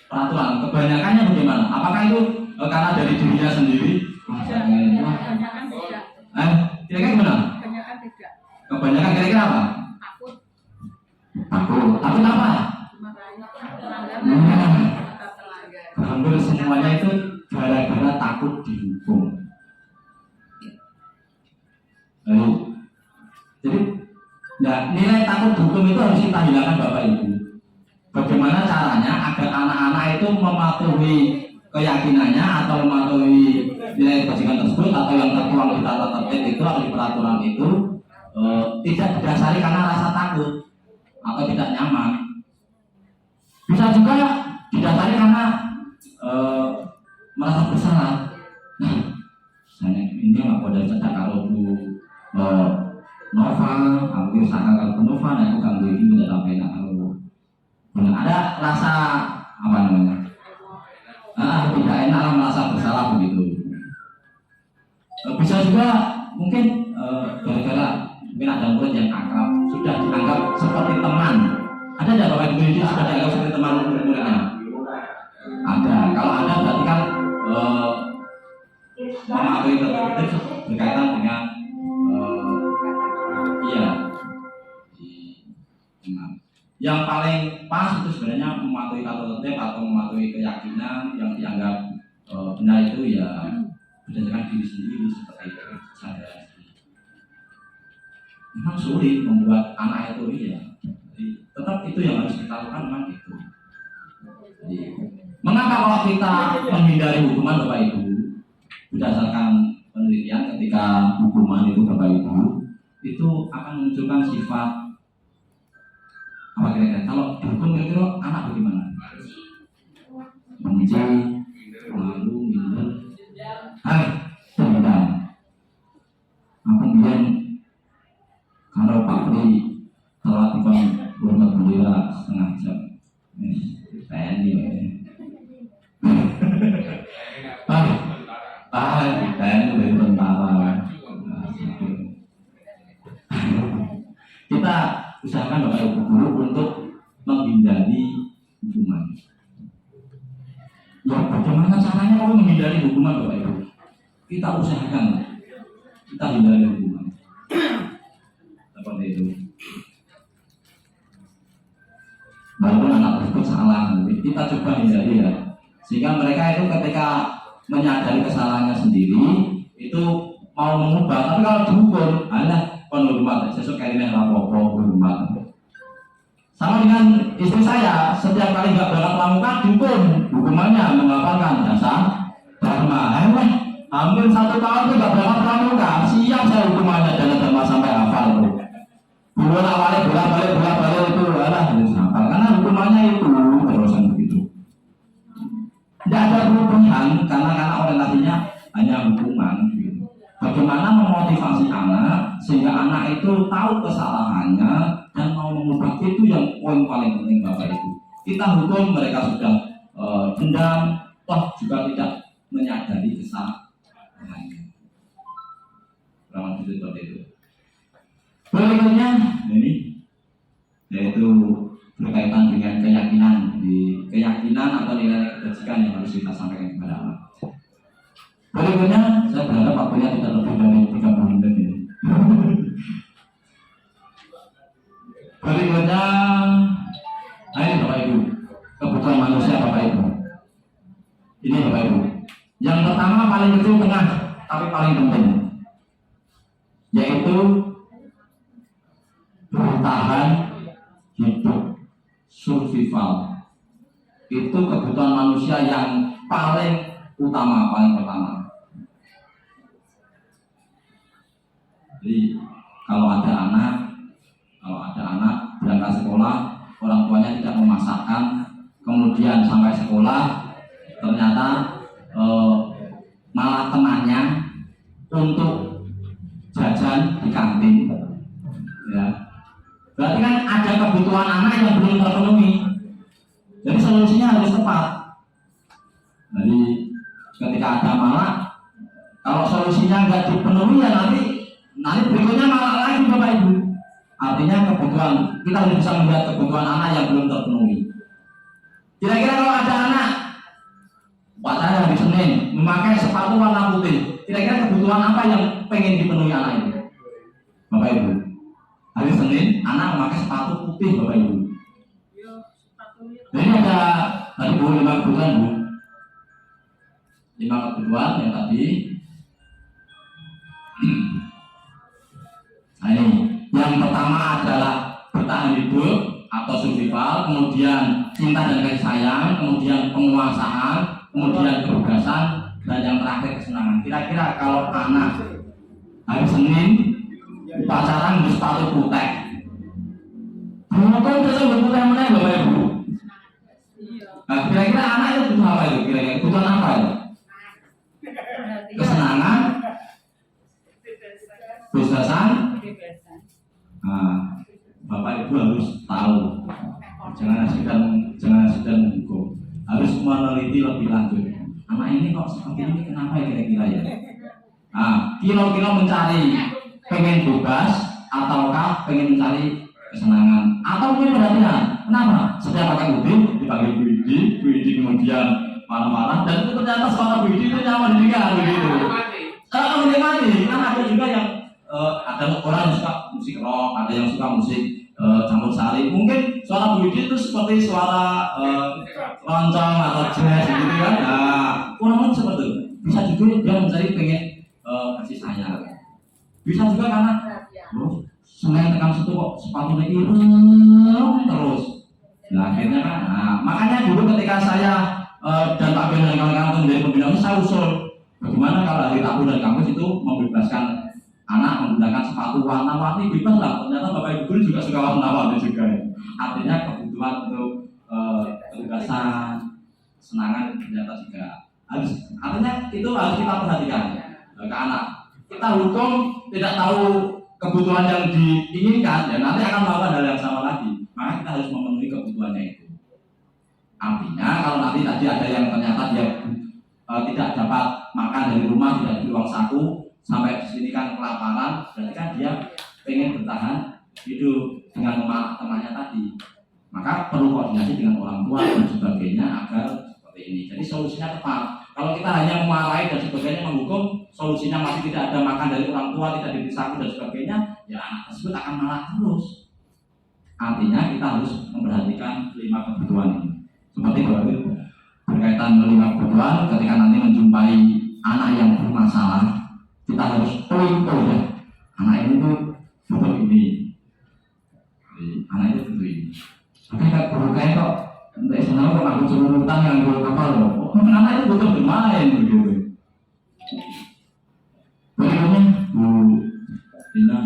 peraturan? Kebanyakannya bagaimana? Apakah itu karena dari dirinya sendiri? Kebanyakan tidak. Kira-kira gimana? Kebanyakan tidak. Kebanyakan kira-kira apa? Takut. Takut apa? Hampir semuanya itu gara-gara takut dihukum. Jadi nilai takut dihukum itu harus kita hilangkan Bapak Ibu. Bagaimana caranya agar anak-anak itu mematuhi keyakinannya atau mematuhi nilai kebajikan tersebut atau yang tertuang di tata tertib itu atau di peraturan itu tidak didasari karena rasa takut atau tidak nyaman. Bisa juga didasari karena merasa bersalah. Nah, saya ini nggak pada cedak kalau Bu Nova, aku usaha kalau Nova, aku ganggu ini tidak sampai nak kalau ada rasa apa namanya? Tidak enak lah, merasa bersalah begitu. Bisa juga mungkin gara-gara mungkin ada murid yang akrab sudah dianggap seperti teman. Ada tidak Bapak Ibu ini sudah dianggap seperti teman murid-muridnya? Ada. Kalau ada berarti kan mematuhi tertib berkaitan dengan yang paling pas itu sebenarnya mematuhi tata tertib atau mematuhi keyakinan yang dianggap benar itu ya berdasarkan diri sendiri seperti itu saja. Memang sulit membuat anak itu ya. Jadi, tetap itu yang harus kita lakukan memang itu. Jadi, mengapa kalau kita menghindari hukuman Bapak Ibu? Berdasarkan penelitian ketika hukuman itu Bapak Ibu itu akan menunjukkan sifat apa kira-kira? Kalau dihukum kira-kira anak bagaimana? Benci, malu, minder, dendam. Aku bilang kalau Pak Pri telah dikon hormat bendera setengah jam, TNI TNI dari tentara. Kita usahakan Bapak Ibu guru untuk menghindari hukuman. Ya bagaimana caranya kalau menghindari hukuman Bapak Ibu? Kita usahakan kita hindari hukuman. Seperti itu. Walaupun anak tersebut salah, kita coba hindari ya. Sehingga mereka itu ketika menyadari kesalahannya sendiri itu mau mengubah, tapi kalau dihukum, adalah penghormat, sesuatu kalimat rapopo hormat. Sama dengan istri saya, setiap kali nggak berangkat pramuka dihukum, hukumannya menghafalkan dasar dharma. Hampir 1 tahun itu nggak berangkat pramuka, siap saya hukumannya dalam dharma sampai hafal itu. Bolak-balik itu adalah harus hafal, karena hukumannya itu terusan begitu. Tidak ada perubahan karena orientasinya hanya hukum. orang gitu. Bagaimana memotivasi anak sehingga anak itu tahu kesalahannya dan mau mengubah, itu yang poin paling penting Bapak Ibu. Kita hukum mereka sudah dendam, toh juga tidak menyadari kesalahannya. Kurang lebih seperti itu. Berikutnya ini yaitu berkaitan dengan keyakinan. Di keyakinan atau nilai kebajikan yang harus kita sampaikan kepada anak. Berikutnya, saya berharap waktunya tidak lebih dari 30 menit ini. Berikutnya, ini Bapak Ibu, kebutuhan manusia Bapak Ibu. Ini Bapak Ibu. Yang pertama paling kecil tengah, tapi paling penting, yaitu bertahan hidup, survival. Itu kebutuhan manusia yang paling utama, paling pertama. Jadi kalau ada anak berangkat sekolah, orang tuanya tidak memasakkan, kemudian sampai sekolah ternyata malah temannya untuk jajan di kantin, ya. Berarti kan ada kebutuhan anak yang belum terpenuhi. Jadi solusinya harus tepat. Jadi ketika ada malah, kalau solusinya nggak dipenuhi ya nanti berikutnya malah lagi Bapak Ibu. Artinya kebutuhan, kita harus bisa melihat kebutuhan anak yang belum terpenuhi. Kira-kira kalau ada anak, pacarnya hari Senin memakai sepatu warna putih, kira-kira kebutuhan apa yang pengen dipenuhi anak itu? Bapak Ibu, hari Senin anak memakai sepatu putih Bapak Ibu. Jadi ada Bu 5 kebutuhan Bu. 5 kebutuhan yang tadi. Nah ini, yang pertama adalah bertahan hidup atau survival, kemudian cinta dan kasih sayang, kemudian penguasaan, kemudian kebebasan, dan yang terakhir kesenangan. Kira-kira kalau anak hari Senin pacaran di sepatu putih, mungkin bisa berputih mana Bapak Ibu? Nah, kira-kira anak itu butuh apa itu? Kira-kira kebutuhan apa itu? Kesenangan, kebebasan. Nah, Bapak Ibu harus tahu, jangan sedang menghukum, harus meneliti lebih lanjut. Anak ini kok seperti ini, kenapa ya kira-kira ya? Nah, kira-kira mencari pengen bebas ataukah pengen mencari kesenangan atau mungkin perhatian? Kenapa? Setiap pakai udin dipanggil Widi kemudian marah-marah, dan itu ternyata suara Widi itu nyaman juga begitu. Menikmati, kan ada juga yang ada orang yang suka musik rock, ada yang suka musik campur sari. Mungkin suara Widi itu seperti suara lonceng atau jazz gitu kan. Nah, kurang lebih seperti itu. Bisa juga dia mencari pengen kasih sayang. Bisa juga karena Senin tekan situ kok sepatunya ireng terus. Nah akhirnya kan, makanya dulu ketika saya dan Pak Ben dan kawan-kawan menjadi pembina, saya usul bagaimana kalau hari Rabu dan Kamis itu membebaskan anak menggunakan sepatu warna-warni, bebas lah. Ternyata Bapak Ibu guru juga suka warna-warni juga. Artinya kebutuhan untuk kebebasan, kesenangan ternyata juga harus. Artinya itu harus kita perhatikan ke anak. Kita hukum tidak tahu kebutuhan yang diinginkan, ya nanti akan melakukan hal yang sama lagi. Maka kita harus memenuhi kebutuhannya itu. Artinya kalau nanti tadi ada yang ternyata dia tidak dapat makan dari rumah, tidak di ruang saku, sampai di sini kan kelaparan, berarti kan dia pengen bertahan hidup dengan temannya tadi. Maka perlu koordinasi dengan orang tua dan sebagainya agar seperti ini. Jadi solusinya tepat. Kalau kita hanya memarahi dan sebagainya, menghukum, solusinya masih tidak ada makan dari orang tua, tidak diberi saku dan sebagainya, ya anak tersebut akan malah terus. Artinya kita harus memperhatikan 5 kebutuhan ini. Seperti berkaitan 5 kebutuhan, ketika nanti menjumpai anak yang bermasalah, kita harus tahu ya, anak ini tuh butuh ini, anak itu butuh ini. Tapi kayak berkait kok, entah senang kok aku suruh utang yang gue kapal loh. Anak itu butuh bermain begitu. Berikutnya Bu Dina,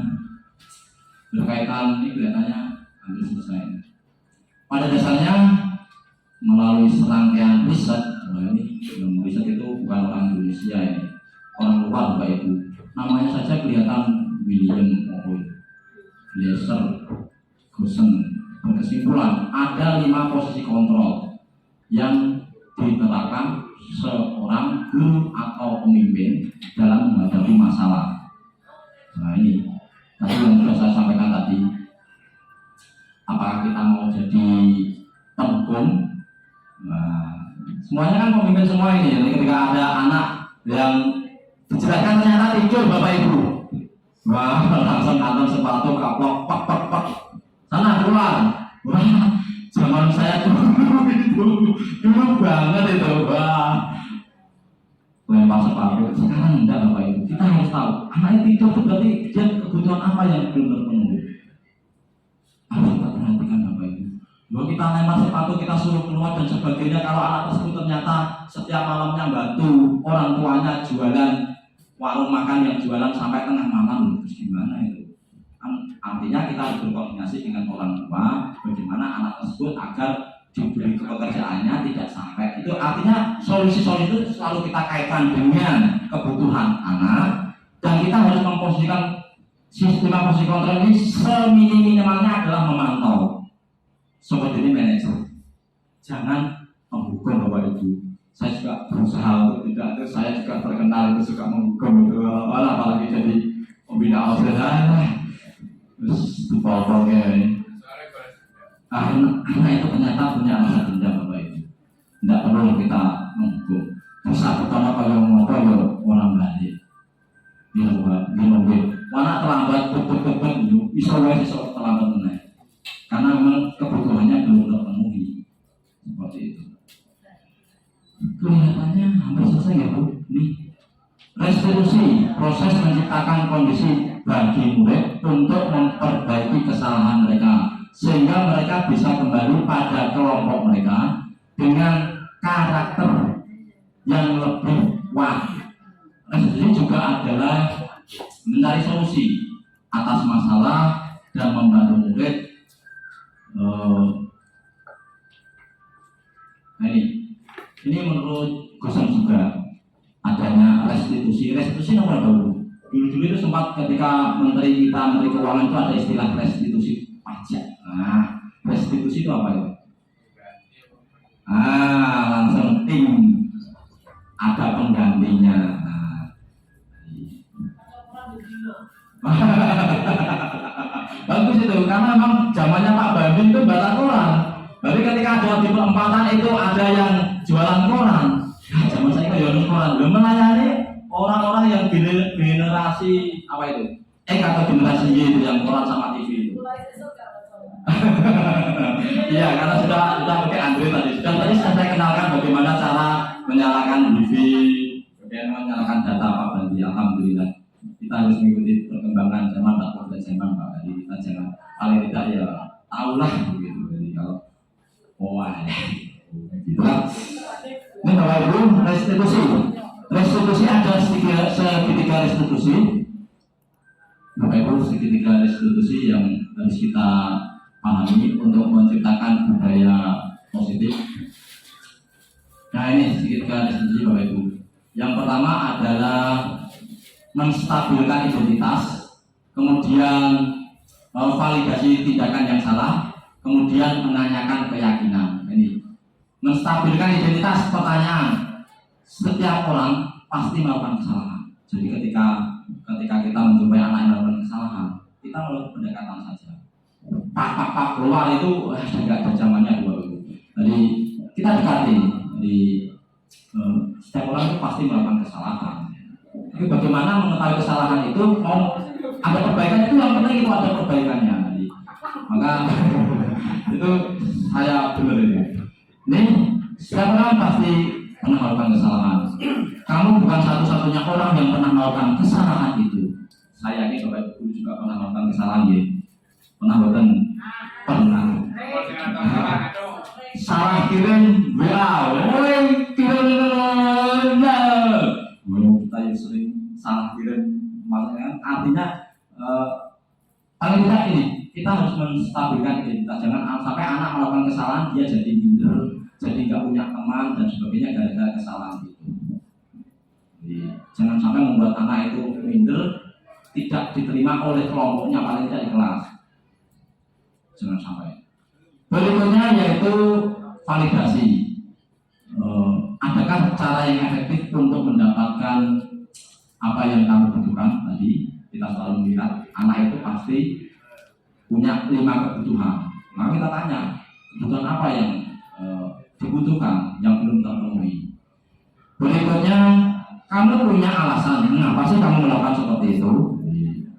berkaitan ini kelihatannya hampir selesai. Pada dasarnya melalui serangkaian riset, ini riset itu bukan orang Indonesia ini, orang luar Bapak Ibu. Namanya saja kelihatan William Glaser, Gosen. Berkesimpulan, ada 5 posisi kontrol yang diterapkan seorang guru atau pemimpin dalam menghadapi masalah. Nah ini tadi yang sudah saya sampaikan tadi. Apakah kita mau jadi penghukum? Nah, semuanya kan pemimpin semua ini. Jadi ketika ada anak yang dijelaskan ternyata tidur Bapak Ibu, wah langsung nonton sepatu kaplok pak pak pak. Sana keluar. Wah, zaman saya dulu banget itu. Wah, lempar sepatu. Sekarang enggak Bapak Ibu. Kita harus tahu anak itu berarti dia kebutuhan apa yang belum terpenuhi. Harus kita perhatikan Bapak Ibu. Bahwa kita lempar sepatu, kita suruh keluar dan sebagainya. Kalau anak tersebut ternyata setiap malamnya bantu orang tuanya jualan warung makan yang jualan sampai tengah malam, terus gimana itu? Artinya kita harus berkoordinasi dengan orang tua bagaimana anak tersebut agar diberi pekerjaannya tidak sampai itu. Artinya solusi-solusi itu selalu kita kaitkan dengan kebutuhan anak, dan kita harus memposisikan sistem posisi kontrol ini seminimalnya adalah memantau. Seperti ini manajer, jangan menghukum Bapak Ibu. Saya juga berusaha untuk tidak, terus saya juga terkenal itu suka menghukum itu, apalagi jadi pembina australia. Terus dipotongnya ini. Anak itu ternyata punya rasa dendam Bapak Ibu. Tidak perlu kita menghukum. Terus pertama kalau ngotot ya orang balik. Dia anak terlambat bisa terlambat benar. Karena memang kebutuhannya belum terpenuhi. Seperti itu. Kelihatannya hampir selesai ya Bu. Nih. Restitusi, proses menciptakan kondisi bagi murid untuk memperbaiki kesalahan mereka sehingga mereka bisa kembali pada kelompok mereka dengan karakter yang lebih wah. Restitusi juga adalah mencari solusi atas masalah dan membantu murid. Nah ini menurut Gosen juga adanya restitusi nomor dulu itu sempat ketika Menteri Keuangan itu ada istilah restitusi pajak. Nah, restitusi itu apa ya? Langsung tim ada penggantinya. Bagus itu karena memang zamannya Pak Bambin itu baca koran. Tapi ketika ada di perempatan itu ada yang jualan koran. Zaman saya jualan koran, belum melayani orang-orang yang generasi apa itu? Atau generasi Y itu yang koran sama TV itu. Iya, karena sudah pakai Android tadi. Tadi saya kenalkan bagaimana cara menyalakan wifi, bagaimana menyalakan data Pak Bandi. Alhamdulillah. Kita harus mengikuti perkembangan zaman dan zaman Pak Bandi. Kita jangan paling tidak ya tahulah begitu. Jadi kalau gitu. Ini Bapak Ibu, restitusi ada segitiga restitusi. Bapak Ibu, segitiga restitusi yang harus kita pahami untuk menciptakan budaya positif. Nah ini segitiga restitusi Bapak Ibu. Yang pertama adalah menstabilkan identitas, kemudian validasi tindakan yang salah, kemudian menanyakan keyakinan. Ini menstabilkan identitas. Pertanyaan, setiap orang pasti melakukan kesalahan. Jadi ketika kita menjumpai anak yang melakukan kesalahan, kita melakukan pendekatan saja. Pak keluar itu tidak ada zamannya dua itu. Jadi kita dekati. Jadi setiap orang itu pasti melakukan kesalahan. Tapi bagaimana mengetahui kesalahan itu? Mau ada perbaikan itu yang penting itu ada perbaikannya. Jadi, maka itu saya benar ini. Nih, setiap orang pasti pernah melakukan kesalahan. Kamu bukan satu-satunya orang yang pernah melakukan kesalahan itu. Saya yakin Bapak Ibu juga pernah melakukan kesalahan ya. Pernah bukan? Pernah. Salah kirim WA, kita yang sering salah kirim, makanya artinya paling tidak ini kita harus menstabilkan identitas. Jangan sampai anak melakukan kesalahan dia jadi minder, jadi nggak punya teman dan sebagainya gara-gara kesalahan itu. Jadi, jangan sampai membuat anak itu minder, tidak diterima oleh kelompoknya, paling tidak di kelas. Jangan sampai. Berikutnya yaitu validasi. Adakah cara yang efektif untuk mendapatkan apa yang kamu butuhkan? Tadi kita selalu melihat anak itu pasti punya 5 kebutuhan. Maka kita tanya, kebutuhan apa yang dibutuhkan yang belum terpenuhi. Berikutnya, kamu punya alasan mengapa sih kamu melakukan seperti itu?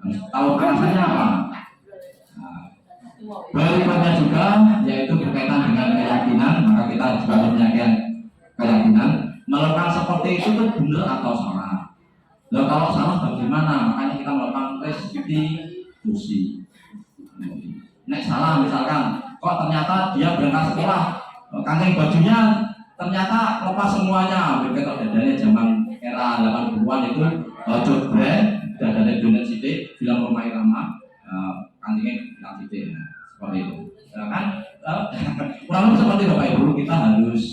Harus tahu alasannya apa. Berikutnya juga yaitu berkaitan dengan keyakinan, maka kita juga punya keyakinan melakukan seperti itu benar atau salah. Lalu kalau salah bagaimana? Makanya kita melakukan restitusi. Nek salah misalkan, kok ternyata dia berangkat sekolah, kancing bajunya ternyata lepas semuanya. Begitu dadanya zaman era 80-an itu jodbrand, dadanya donat sidik, film Roma Irama, kancingnya bilang sidik. Seperti itu. Ya kan? Kurang lebih seperti Bapak Ibu, kita harus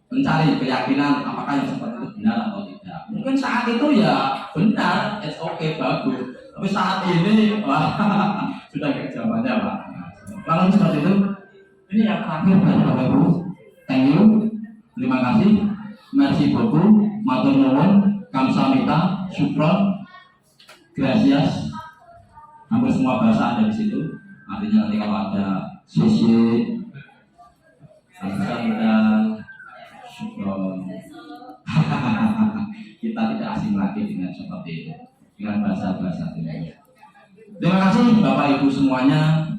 mencari keyakinan apakah yang seperti itu benar atau tidak. Mungkin saat itu ya benar, it's okay, bagus. Tapi saat ini sudah ke zamannya Pak. Kurang lebih seperti itu. Ini yang terakhir dari Bapak Ibu. Thank you. Terima kasih. Merci beaucoup. Matur nuwun. Kamsahamnida. Syukron. Gracias. Hampir semua bahasa ada di situ. Artinya nanti kalau ada sisi dan syukron. Kita tidak asing lagi dengan seperti itu, dengan bahasa-bahasa ini. Terima kasih Bapak Ibu semuanya.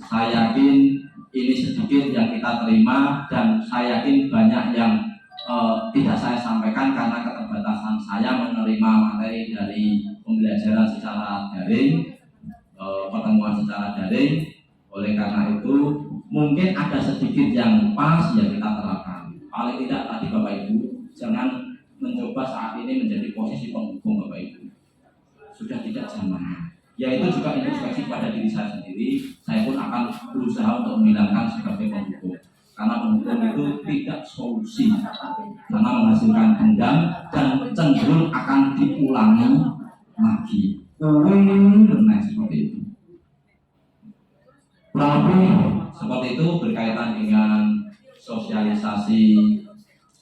Saya yakin ini sedikit yang kita terima dan saya yakin banyak yang tidak saya sampaikan karena keterbatasan saya menerima materi dari pembelajaran secara daring, pertemuan secara daring. Oleh karena itu mungkin ada sedikit yang pas yang kita terapkan. Paling tidak tadi Bapak Ibu jangan mencoba saat ini menjadi posisi penghukum Bapak Ibu. Sudah tidak zamannya. Yaitu juga introspeksi pada diri saya sendiri. Saya pun akan berusaha untuk menghilangkan sebagai penghukum. Karena penghukum itu tidak solusi. Karena menghasilkan dendam dan cenderung akan diulangi lagi. Seperti itu. Kurang lebih seperti itu berkaitan dengan sosialisasi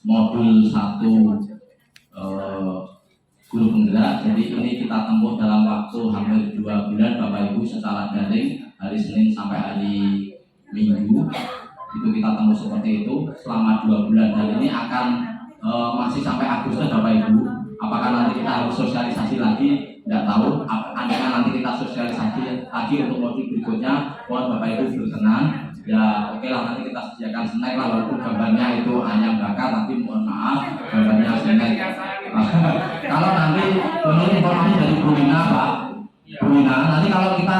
modul 1 guru penggerak. Jadi ini kita tempuh dalam waktu hampir 2 bulan Bapak Ibu secara daring, hari Senin sampai hari Minggu. Itu kita tempuh seperti itu selama 2 bulan dan ini akan masih sampai Agustus Bapak Ibu. Apakah nanti kita harus sosialisasi lagi? Tidak tahu. Andaikan nanti kita sosialisasi lagi untuk modul berikutnya, mohon Bapak Ibu berkenan. Ya oke lah, nanti kita sediakan snack lah, walaupun gambarnya itu ayam bakar, tapi mohon maaf gambarnya snack. Kalau nanti menurut informasi dari Bu Lina Pak, Bu Lina, nanti kalau kita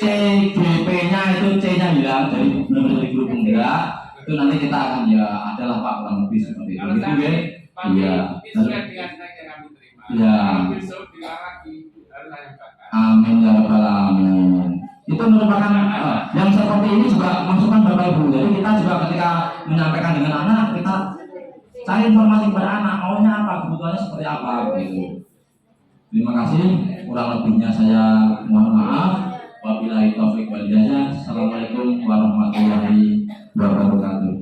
CGP-nya itu C-nya hilang dari grup penggerak, itu nanti kita akan ya adalah Pak kurang lebih seperti itu. Gitu ya. Iya. Ya. Amin ya rabbal alamin. Itu merupakan yang seperti ini juga masukan Bapak Ibu. Jadi kita juga ketika menyampaikan dengan anak, kita cari informasi kepada anak, maunya apa, kebutuhannya seperti apa gitu. Terima kasih. Kurang lebihnya saya mohon maaf. Wabillahi taufiq wal hidayah. Assalamualaikum warahmatullahi wabarakatuh.